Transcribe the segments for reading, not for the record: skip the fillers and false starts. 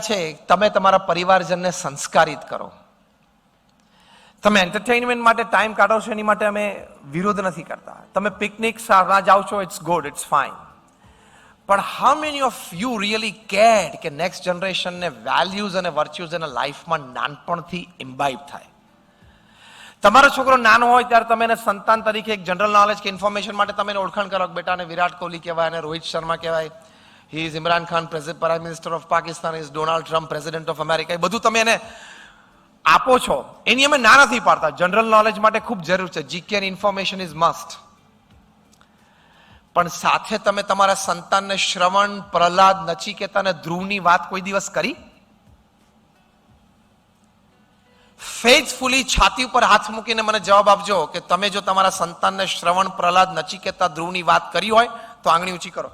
છે તમે તમારા પરિવારજનને સંસ્કારિત કરો. તમે એન્ટરટેનમેન્ટ માટે ટાઈમ કાઢો છો એની માટે અમે વિરોધ નથી કરતા. તમે પિકનિક ના જાઓ છો, ઇટ્સ ગુડ, ઇટ્સ ફાઇન. પણ how many of you really care કે નેક્સ્ટ જનરેશનને વેલ્યુઝ અને વર્ચ્યુઝ એના લાઈફમાં નાનપણથી ઇમ્બાઇબ થાય? તમારો છોકરો નાનો હોય ત્યારે તમે એને સંતાન તરીકે એક જનરલ નોલેજ કે ઇન્ફોર્મેશન માટે તમે એને ઓળખાણ કરો કે બેટાને વિરાટ કોહલી કહેવાય, અને રોહિત શર્મા કહેવાય, he is Imran Khan, prime minister of Pakistan, is Donald Trump, president of America. એ બધું તમે એને આપો છો, એની અમે ના નથી પાડતા. જનરલ નોલેજ માટે ખૂબ જરૂર છે, જીકે અને ઇન્ફોર્મેશન ઇઝ મસ્ટ. પણ સાથે તમે તમારા સંતાનને શ્રવણ, પ્રહલાદ, નચિકેતા અને ધ્રુવની વાત કોઈ દિવસ કરી? ફેથફુલી છાતી ઉપર હાથ મૂકીને મને જવાબ આપજો કે તમે જો તમારા સંતાનને શ્રવણ, પ્રહલાદ, નચિકેતા, ધ્રુવની વાત કરી હોય તો આંગળી ઊંચી કરો.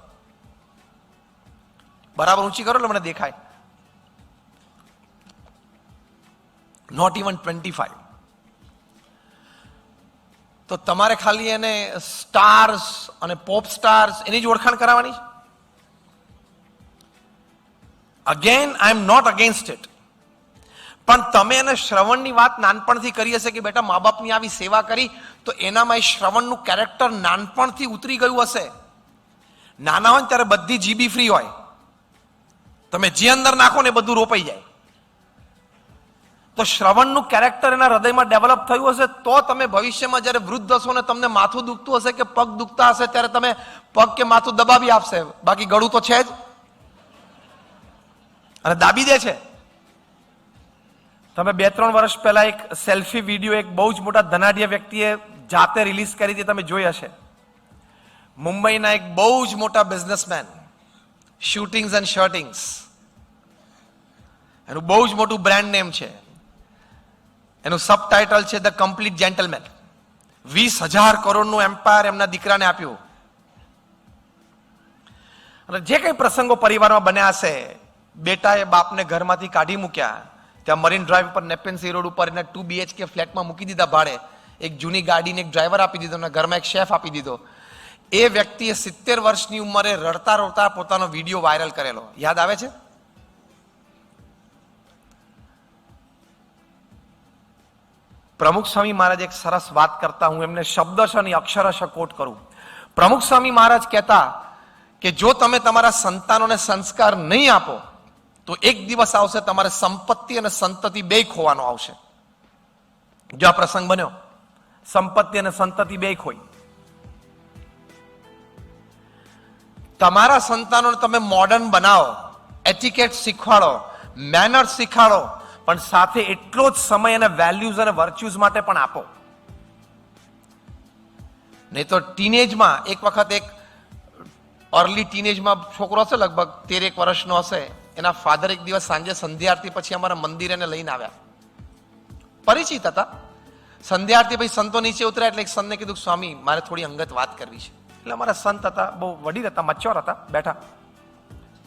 બરાબર ઊંચી કરો એટલે મને દેખાય. Not even 25. તો તમારે ખાલી એને સ્ટાર્સ અને પોપ સ્ટાર્સ એની જ ઓળખાણ કરાવવાની છે. Again I am not against it, પણ તમે એને શ્રવણની વાત નાનપણથી કરી હશે કે બેટા મા બાપની આવી સેવા કરી, તો એનામાં એ શ્રવણનું કેરેક્ટર નાનપણથી ઉતરી ગયું હશે. નાના હોય ને ત્યારે બધી જીબી ફ્રી હોય, તમે જે અંદર નાખો ને બધું રોપાઈ જાય. તો શ્રવણનું કેરેક્ટર એના હૃદયમાં ડેવલપ થયું હશે તો તમે ભવિષ્યમાં જ્યારે વૃદ્ધ હશો ને તમને માથું દુખતું હશે કે પગ દુખતા હશે ત્યારે તમે પગ કે માથું દબાવી આપશે. બાકી ગળું તો છે જ અને દાબી દે છે. તમે 2-3 વર્ષ પહેલા એક સેલ્ફી વિડીયો એક બહુ જ મોટા ધનાઢ્ય વ્યક્તિએ જાતે રિલીઝ કરી હતી, તમે જોઈ હશે. મુંબઈના એક બહુ જ મોટા બિઝનેસમેન, શૂટિંગ્સ એન્ડ શર્ટિંગ્સ, એનું બહુ જ મોટું બ્રાન્ડ નેમ છે. એનું સબટાઇટલ છે ધ કમ્પ્લીટ જેન્ટલમેન. 20,000 કરોડનું એમ્પાયર એમના દીકરાને આપ્યું. અને જે કઈ પ્રસંગો પરિવારમાં બન્યા હશે, બેટાએ બાપને ઘરમાંથી કાઢી મૂક્યા, ત્યાં મરીન ડ્રાઈવ પર નેપેન્સી રોડ ઉપર એને 2 BHK ફ્લેટમાં મૂકી દીધા ભાડે. એક જૂની ગાડીને એક ડ્રાઈવર આપી દીધો અને ઘરમાં એક શેફ આપી દીધો. એ વ્યક્તિએ 70 વર્ષની ઉંમરે રડતા રડતા પોતાનો વિડીયો વાયરલ કરેલો, યાદ આવે છે? પ્રમુખ સ્વામી મહારાજ એક સરસ વાત કરતા, હું એમને શબ્દશ અને અક્ષરશ કોટ કરું. પ્રમુખ સ્વામી મહારાજ કહેતા કે જો તમે તમારા સંતાનોને સંસ્કાર નહીં આપો તો એક દિવસ આવશે તમારે સંપત્તિ અને સંતતિ બે ખોવાનો આવશે. જો આ પ્રસંગ બન્યો, સંપત્તિ અને સંતતિ બે ખોઈ. તમારા સંતાનોને તમે મોડર્ન બનાવો, એટિકેટ શીખવાડો, મેનર્સ શીખવાડો, પણ સાથે એટલો જ સમય અને વેલ્યુઝ અને વર્ચ્યુઝ માટે પણ આપો. નહીં તો ટીનેજમાં એક વખત એક અર્લી ટીનેજમાં છોકરો હશે, લગભગ 13 વર્ષનો હશે, એના ફાધર એક દિવસ સાંજે સંધ્યા આરતી પછી અમારા મંદિરે એને લઈને આવ્યા. પરિચિત હતા. સંધ્યા આરતી પછી સંતો નીચે ઉતર્યા એટલે એક સંતને કીધું સ્વામી મારે થોડી અંગત વાત કરવી છે. એટલે અમારા સંત હતા, બહુ વડીલ હતા, મચ્યોર હતા, બેઠા.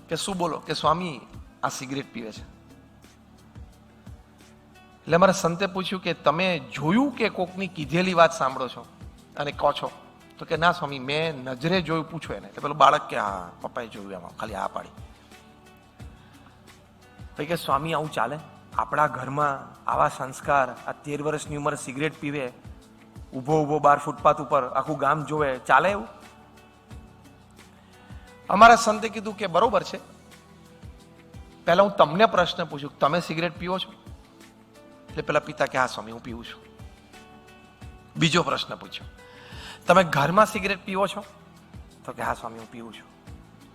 કે શું બોલો? કે સ્વામી આ સિગરેટ પીવે છે. એટલે અમારા સંતે પૂછ્યું કે તમે જોયું કે કોકની કીધેલી વાત સાંભળો છો અને કહો છો? તો કે ના સ્વામી મેં નજરે જોયું. પૂછો એને. એટલે પેલું બાળક કે હા પપ્પાએ જોયું, એમાં ખાલી હા પાડી. તો કે સ્વામી આવું ચાલે? આપણા ઘરમાં આવા સંસ્કાર, આ 13 વર્ષની ઉંમરે સિગરેટ પીવે, ઊભો ઊભો 12 ફૂટપાથ ઉપર આખું ગામ જોવે, ચાલે એવું? અમારા સંતે કીધું કે બરોબર છે, પહેલા હું તમને પ્રશ્ન પૂછું, તમે સિગરેટ પીવો છો? એટલે પેલા પિતા કે હા સ્વામી હું પીવું છું. બીજો પ્રશ્ન પૂછ્યો, તમે ઘરમાં સિગરેટ પીવો છો? તો કે હા સ્વામી હું પીવું છું.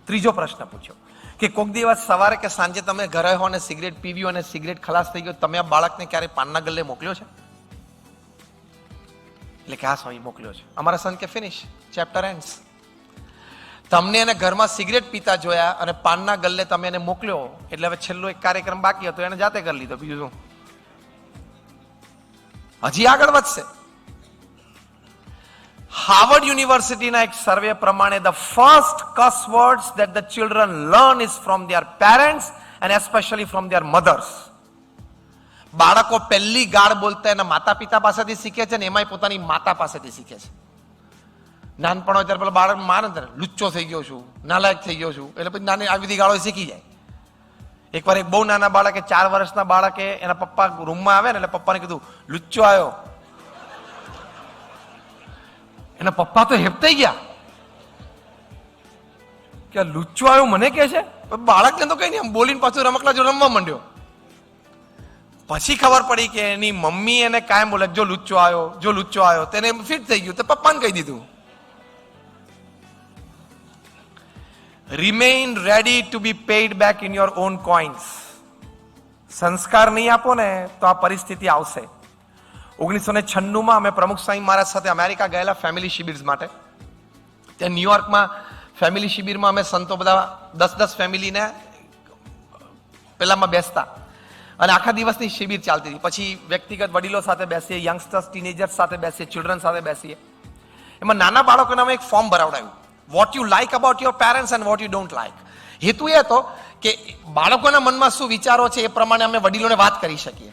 ત્રીજો પ્રશ્ન પૂછ્યો કે કોક દિવસ સવારે કે સાંજે તમે ઘરે હો અને સિગરેટ પીવી અને સિગરેટ ખલાસ થઈ ગયો, તમે આ બાળકને ક્યારે પાનના ગલ્લે મોકલ્યો છે? એટલે કે હા સ્વામી મોકલ્યો છે. અમારા સંત કે ફિનિશ, ચેપ્ટર એન્ડ્સ. તમને એને ઘરમાં સિગરેટ પીતા જોયા અને પાનના ગલ્લે તમે એને મોકલ્યો, એટલે હવે છેલ્લો એક કાર્યક્રમ બાકી હતો, એને જાતે કરી લીધો. બીજું શું? હજી આગળ વધશે. હાર્વર્ડ યુનિવર્સિટીના એક સર્વે પ્રમાણે the first curse words that the children learn is from their parents and especially from their mothers. બાળકો પહેલી ગાળ બોલતા એના માતા પિતા પાસેથી શીખે છે, ને એમાંય પોતાની માતા પાસેથી શીખે છે. નાનપણ હોય ત્યારે પેલા બાળક મારે લુચ્ચો થઈ ગયો છું, નાલાયક થઈ ગયો છું, એટલે પછી નાની આવી બધી ગાળો શીખી જાય. એકવાર એક બહુ નાના બાળકે 4 વર્ષના બાળકે એના પપ્પા રૂમમાં આવે ને એટલે પપ્પાને કીધું લુચ્ચો આવ્યો. એના પપ્પા તો હેપતાઈ ગયા કે લુચ્ચો આવ્યો મને કે છે. બાળકને તો કઈ નહીં, આમ બોલીને પાછું રમકડા જો રમવા માંડ્યો. પછી ખબર પડી કે એની મમ્મી એને કાયમ બોલે જો લુચ્ચો આવ્યો, જો લુચ્ચો આવ્યો. તેને ફિટ થઈ ગયું, તો પપ્પાને કહી દીધું. Remain ready to be paid back in your own coins. સંસ્કાર નહીં આપો ને તો આ પરિસ્થિતિ આવશે. 1996 અમે પ્રમુખ સ્વામી મહારાજ સાથે અમેરિકા ગયેલા ફેમિલી શિબિર માટે. ત્યાં ન્યુયોર્કમાં ફેમિલી શિબિરમાં અમે સંતો બધા 10-10 ફેમિલીને પેલામાં બેસતા અને આખા દિવસની શિબિર ચાલતી હતી. પછી વ્યક્તિગત વડીલો સાથે બેસીએ, યંગસ્ટર્સ, ટીનેજર્સ સાથે બેસીએ, ચિલ્ડ્રન સાથે બેસીએ. એમાં નાના બાળકોને અમે એક ફોર્મ ભરાવડાવ્યું, what you like about your parents and what you don't like. હેતુ એ હતો કે બાળકોના મનમાં શું વિચારો છે એ પ્રમાણે અમે વડીલોને વાત કરી શકીએ.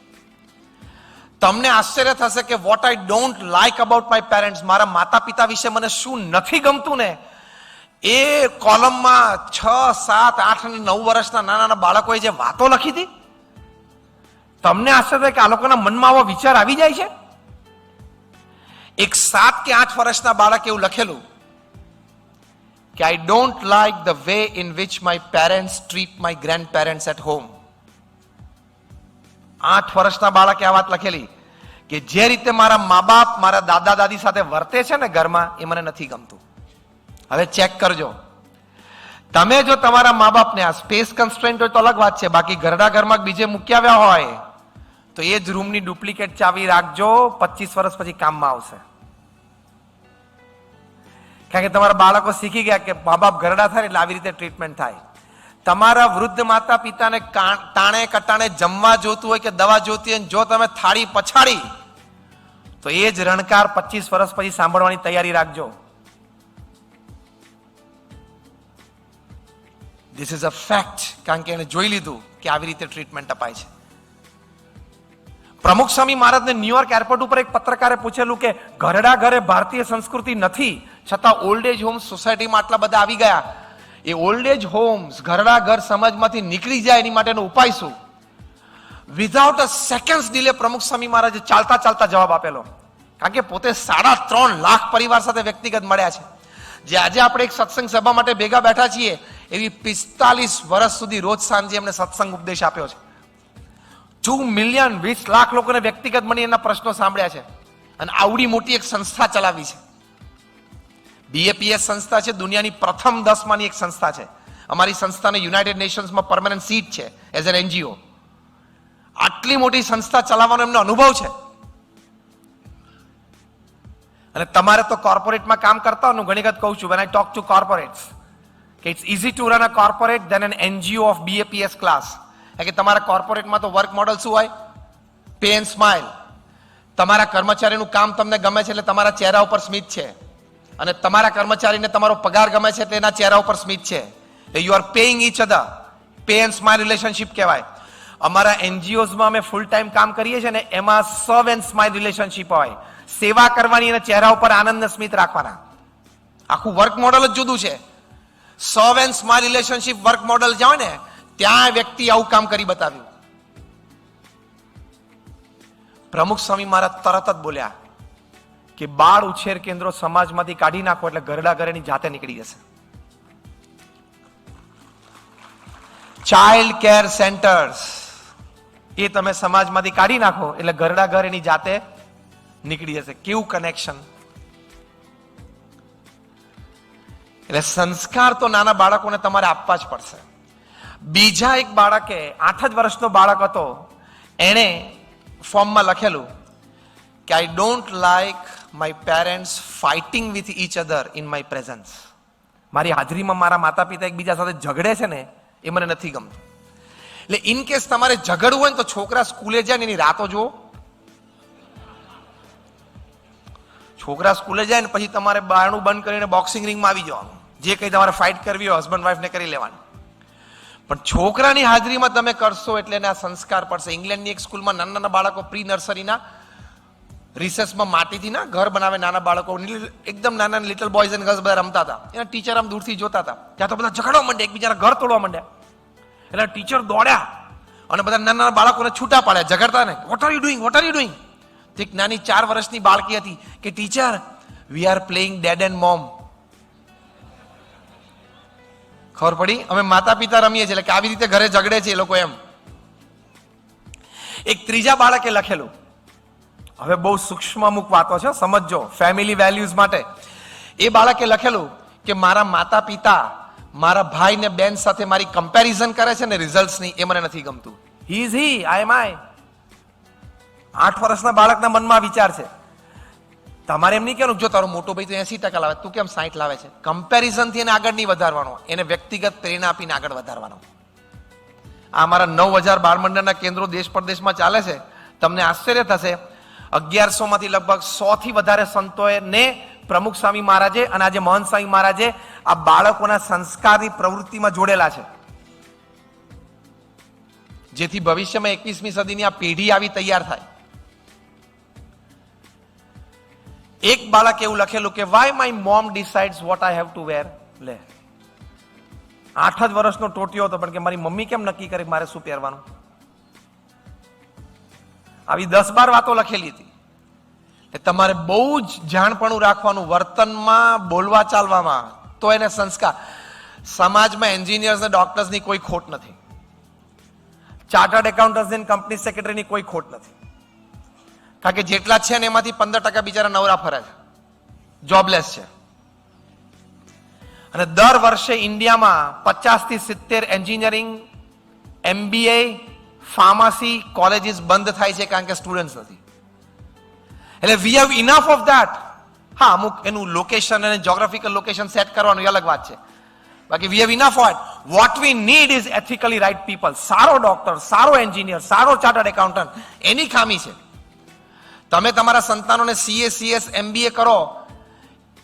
તમને આશ્ચર્ય થશે કે what I don't like about my parents, મારા માતા પિતા વિશે મને શું નથી ગમતું ને એ કોલમમાં 6, 7, 8 અને 9 વર્ષના નાના નાના બાળકોએ જે વાતો લખી હતી, તમને આશ્ચર્ય કે આ લોકોના મનમાં આવો વિચાર આવી જાય છે. એક 7 કે 8 વર્ષના બાળકે એવું લખેલું કે I don't like the way in which my parents treat my grandparents at home. 8 વર્ષના બાળકે આ વાત લખેલી કે જે રીતે મારા મા બાપ મારા દાદા દાદી સાથે વર્તે છે ને ઘરમાં એ મને નથી ગમતું. હવે ચેક કરજો, તમે જો તમારા મા બાપને આ સ્પેસ કન્સ્ટ્રેન્ટ હોય તો અલગ વાત છે, બાકી ઘરડા ઘરમાં બીજે મૂકી આવ્યા હોય તો એ જ રૂમની ડુપ્લિકેટ ચાવી રાખજો, 25 વર્ષ પછી કામમાં આવશે. કારણ કે તમારા બાળકો શીખી ગયા કે મા બાપ ઘરડા થાય એટલે આવી રીતે ટ્રીટમેન્ટ થાય. તમારા વૃદ્ધ માતા પિતાને ટાણે કટાણે જમવા જોતું હોય કે દવા જોતી હોય, જો તમે થાળી પછાડી તો એ જ રણકાર 25 વર્ષ પછી સાંભળવાની તૈયારી રાખજો. ધીસ ઇઝ અ ફેક્ટ, કારણ કે એને જોઈ લીધું કે આવી રીતે ટ્રીટમેન્ટ અપાય છે. પ્રમુખ સ્વામી મહારાજને ન્યુયોર્ક એરપોર્ટ ઉપર એક પત્રકારે પૂછેલું કે ઘરડા ઘરે ભારતીય સંસ્કૃતિ નથી, છતાં ઓલ્ડ એજ હોમ્સ સોસાયટીમાં આટલા બધા આવી ગયા, એ ઓલ્ડ એજ હોમ્સ ઘરડા ઘર સમાજમાંથી નીકળી જાય એની માટેનો ઉપાય શું? વિધાઉટ અ સેકન્ડ્સ ડિલે પ્રમુખ સ્વામી મહારાજે ચાલતા ચાલતા જવાબ આપેલો. કારણ કે પોતે 3.5 લાખ પરિવાર સાથે વ્યક્તિગત મળ્યા છે. જે આજે આપણે એક સત્સંગ સભા માટે ભેગા બેઠા છીએ એવી 45 વર્ષ સુધી રોજ સાંજે એમને સત્સંગ ઉપદેશ આપ્યો છે. 2 મિલિયન 20 લાખ લોકોને વ્યક્તિગત મળી એના પ્રશ્નો સાંભળ્યા છે અને આવડી મોટી એક સંસ્થા ચલાવી છે. BAPS સંસ્થા છે, દુનિયાની પ્રથમ 10 માંની એક સંસ્થા છે. અમારી સંસ્થાને યુનાઇટેડ નેશન્સમાં પરમેનન્ટ સીટ છે એઝ એન NGO. આટલી મોટી સંસ્થા ચલાવવાનો એમનો અનુભવ છે. અને તમારે તો કોર્પોરેટમાં કામ કરતા હું ઘણી વખત કહું છું, when I talk to corporates, કે it's easy to run a corporate than an NGO of BAPS class. કે તમારા કોર્પોરેટમાં તો વર્ક મોડલ શું હોય? Pay and smile. તમારા કર્મચારીનું કામ તમને ગમે છે એટલે તમારા ચહેરા ઉપર સ્મિત છે, અને તમારા કર્મચારીને તમારો પગાર ગમે છે એટલે એના ચહેરા ઉપર સ્મિત છે. You are paying each other. Pay and smile relationship કહેવાય. અમારા NGOsમાં અમે ફૂલ ટાઈમ કામ કરીએ છીએ ને એમાં સર્વ એન્ડ સ્માઇલ રિલેશનશિપ હોય. સેવા કરવાની અને ચહેરા ઉપર આનંદ ને સ્મિત રાખવાના. આખું વર્ક મોડલ જ જુદું છે. સર્વ and smile relationship work model જાવ ને ત્યાં વ્યક્તિ આવું કામ કરી બતાવ્યું. પ્રમુખ સ્વામી મહારાજ તરત જ બોલ્યા કે બાળ ઉછેર કેન્દ્રો સમાજમાંથી કાઢી નાખો એટલે ઘરડા ઘરેની જાતે નીકળી જશે. ચાઇલ્ડ કેર સેન્ટર્સ એ તમે સમાજમાંથી કાઢી નાખો એટલે ઘરડા ઘર એની જાતે નીકળી જશે. કેવું કનેક્શન! એટલે સંસ્કાર તો નાના બાળકોને તમારે આપવા જ પડશે. બીજા એક બાળકે 8 જ વર્ષનો બાળક હતો, એણે ફોર્મમાં લખેલું કે I don't like my parents fighting with each other in my presence. મારી હાજરીમાં મારા માતા પિતા એકબીજા સાથે ઝઘડે છે ને એ મને નથી ગમતું. એટલે ઇન કેસ તમારે ઝઘડવું હોય ને તો છોકરા સ્કૂલે જાય ને એની રાતો જુઓ. છોકરા સ્કૂલે જાય ને પછી તમારે બારણું બંધ કરીને બોક્સિંગ રિંગમાં આવી જવાનું. જે કંઈ તમારે ફાઇટ કરવી હોય હસબન્ડ વાઈફને કરી લેવાની. પણ છોકરાની હાજરીમાં તમે કરશો એટલે એના સંસ્કાર પડશે. ઇંગ્લેન્ડની એક સ્કૂલમાં નાના નાના બાળકો પ્રી નર્સરીના રિસેસમાં માટીથી ના ઘર બનાવે નાના બાળકો, એકદમ નાના લિટલ બોયઝ એન્ડ ગર્લ્સ બધા રમતા હતા. એના ટીચર આમ દૂરથી જોતા હતા. ત્યાં તો બધા ઝઘડવા માંડ્યા, એકબીજાના ઘર તોડવા માંડ્યા. એટલે ટીચર દોડ્યા અને બધા નાના નાના બાળકોને છૂટા પાડ્યા, ઝઘડતા ને, what are you doing, what are you doing? એક નાની 4 વર્ષની બાળકી હતી કે teacher we are playing dad and mom. ખબર પડી અમે માતા પિતા રમીએ છીએ, એટલે કે આવી રીતે ઘરે ઝઘડે છે એ લોકો એમ. એક ત્રીજા બાળકે લખેલું, હવે બહુ સૂક્ષ્મ અમુક વાતો છે, સમજજો, ફેમિલી વેલ્યુઝ માટે. એ બાળકે લખેલું કે મારા માતા પિતા મારા ભાઈ ને બેન સાથે મારી કમ્પેરિઝન કરે છે ને રિઝલ્ટ્સની, એ મને નથી ગમતું. હી ઇઝ હી, આઈ એમ આઈ. 8 વર્ષના બાળકના મનમાં વિચાર છે. તમારે એમ નહીં કહેવાનું જો તારો મોટો ભાઈ તો 80% લાવે, તું કેમ 60 લાવે છે. કમ્પેરિઝન થી એને આગળ નહીં વધારવાનો, એને વ્યક્તિગત પ્રેરણા આપીને આગળ વધારવાનો. આ અમારા 9000 બાળ મંડળના કેન્દ્રો દેશ પરદેશમાં ચાલે છે. તમને આશ્ચર્ય થશે, 1100 માંથી લગભગ 100 થી વધારે સંતોએ ને પ્રમુખ સ્વામી મહારાજે અને આજે મહંત સ્વામી મહારાજે આ બાળકોના સંસ્કારની પ્રવૃત્તિમાં જોડેલા છે, જેથી ભવિષ્યમાં 21મી સદીની આ પેઢી આવી તૈયાર થાય. એક બાળક એવું લખેલું કે why my mom decides what I have to wear. લે, 8 જ વર્ષનો ટોટિયો હતો, પણ કે મારી મમ્મી કેમ નક્કી કરે મારે શું પહેરવાનું. આવી 10-12 વાતો લખેલી હતી. તમારે બહુ જ જાણપણું રાખવાનું વર્તનમાં, બોલવા ચાલવામાં, તો એને સંસ્કાર. સમાજમાં એન્જિનિયર્સ ને ડોક્ટર્સની કોઈ ખોટ નથી, ચાર્ટર્ડ એકાઉન્ટન્ટ્સ અને કંપની સેક્રેટરીની કોઈ ખોટ નથી, કારણ કે જેટલા છે ને એમાંથી 15% બિચારા નવરા ફરે છે, જોબલેસ છે. અને દર વર્ષે ઇન્ડિયામાં 50 થી 70 એન્જિનિયરિંગ, MBA, ફાર્મસી કોલેજીસ બંધ થાય છે કારણ કે સ્ટુડન્ટ્સ નથી. એટલે વી હેવ ઇનફ ઓફ ધેટ. હા, અમુક એનું લોકેશન અને જ્યોગ્રાફિકલ લોકેશન સેટ કરવાનું એ અલગ વાત છે, બાકી we have enough of it. What we need is ethically right people. સારો ડોક્ટર, સારો એન્જિનિયર, સારો ચાર્ટર્ડ એકાઉન્ટન્ટ, એની ખામી છે. તમે તમારા સંતાનોને CA, CS, MBA કરો,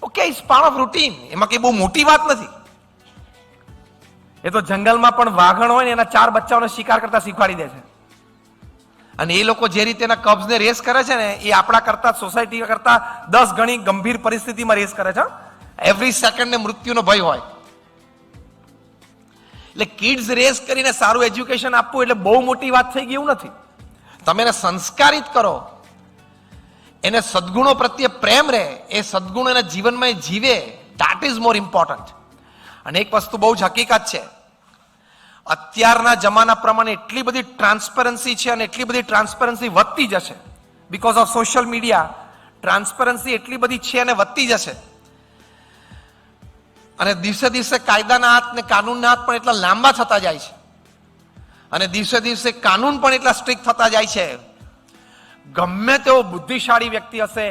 okay, it's part of routine, એમાં કઈ બહુ મોટી વાત નથી. એ તો જંગલમાં પણ વાઘણ હોય ને એના 4 બચ્ચાઓને શિકાર કરતા શીખવાડી દે છે. અને એ લોકો જે રીતે એના કબ્ઝને રેસ કરે છે ને, એ આપણા કરતા, સોસાયટી કરતા 10 ગણી ગંભીર પરિસ્થિતિમાં રેસ કરે છે. એવરી સેકન્ડને મૃત્યુનો ભય હોય. એટલે કિડ્સ રેસ કરીને સારું એજ્યુકેશન આપવું એટલે બહુ મોટી વાત થઈ ગઈ એવું નથી. તમે એને સંસ્કારિત કરો, એને સદગુણો પ્રત્યે પ્રેમ રહે, એ સદગુણો એના જીવનમાં જીવે, ધેટ ઇઝ મોર ઇમ્પોર્ટન્ટ. અને એક વસ્તુ બહુ જ હકીકત છે, અત્યારના જમાના પ્રમાણે એટલી બધી ટ્રાન્સપરન્સી છે અને એટલી બધી ટ્રાન્સપરન્સી વધતી જશે because of social media. Transparency એટલી બધી છે અને વધતી જશે, અને દિવસે દિવસે કાયદાના હાથ ને કાનૂનના હાથ પણ એટલા લાંબા થતા જાય છે, અને દિવસે દિવસે કાનૂન પણ એટલા સ્ટ્રિક્ટ થતા જાય છે. ગમે તેવો બુદ્ધિશાળી વ્યક્તિ હશે,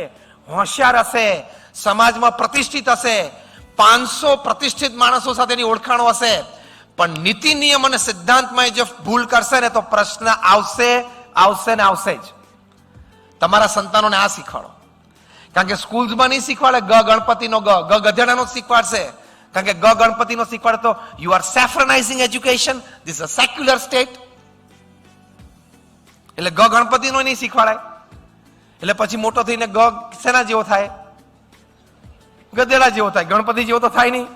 હોશિયાર હશે, સમાજમાં પ્રતિષ્ઠિત હશે, 500 પ્રતિષ્ઠિત માણસો સાથેની ઓળખાણો હશે, પણ નીતિ નિયમ અને સિદ્ધાંતમાં જો ભૂલ કરશે ને તો પ્રશ્ન આવશે, આવશે ને આવશે જ. તમારા સંતાનોને આ શીખવાડો, કારણ કે સ્કૂલ્સમાં નહીં શીખવાડે ગ ગણપતિનો ગ ગધેડાનો શીખવાડશે, કારણ કે ગ ગણપતિનો શીખવાડે તો you are saffronising education, this is a secular state. એટલે ગ ગણપતિનો નહીં શીખવાડાય, એટલે પછી મોટો થઈને ગ શેના જેવો થાય? ગધેડા જેવો થાય, ગણપતિ જેવો તો થાય નહીં.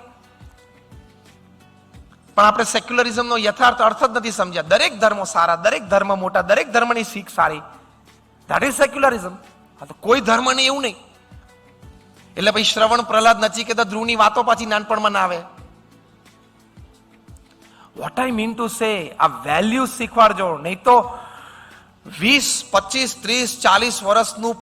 પણ આપણે સેક્યુલરિઝમનો યથાર્થ અર્થ જ નથી સમજ્યા. દરેક ધર્મો સારા, દરેક ધર્મ મોટા, દરેક ધર્મની શીખ સારી, ધેટ ઇઝ સેક્યુલરિઝમ. હા, તો કોઈ ધર્મ નહીં એવું નહીં. એટલે પછી શ્રવણ, પ્રહલાદ, નચિકેતા, ધ્રુવની વાતો પાછી નાનપણમાં ના આવે. What I mean to say, આ વેલ્યુ શીખવાડજો, નહીં તો 20, 25, 30, 40 વર્ષનું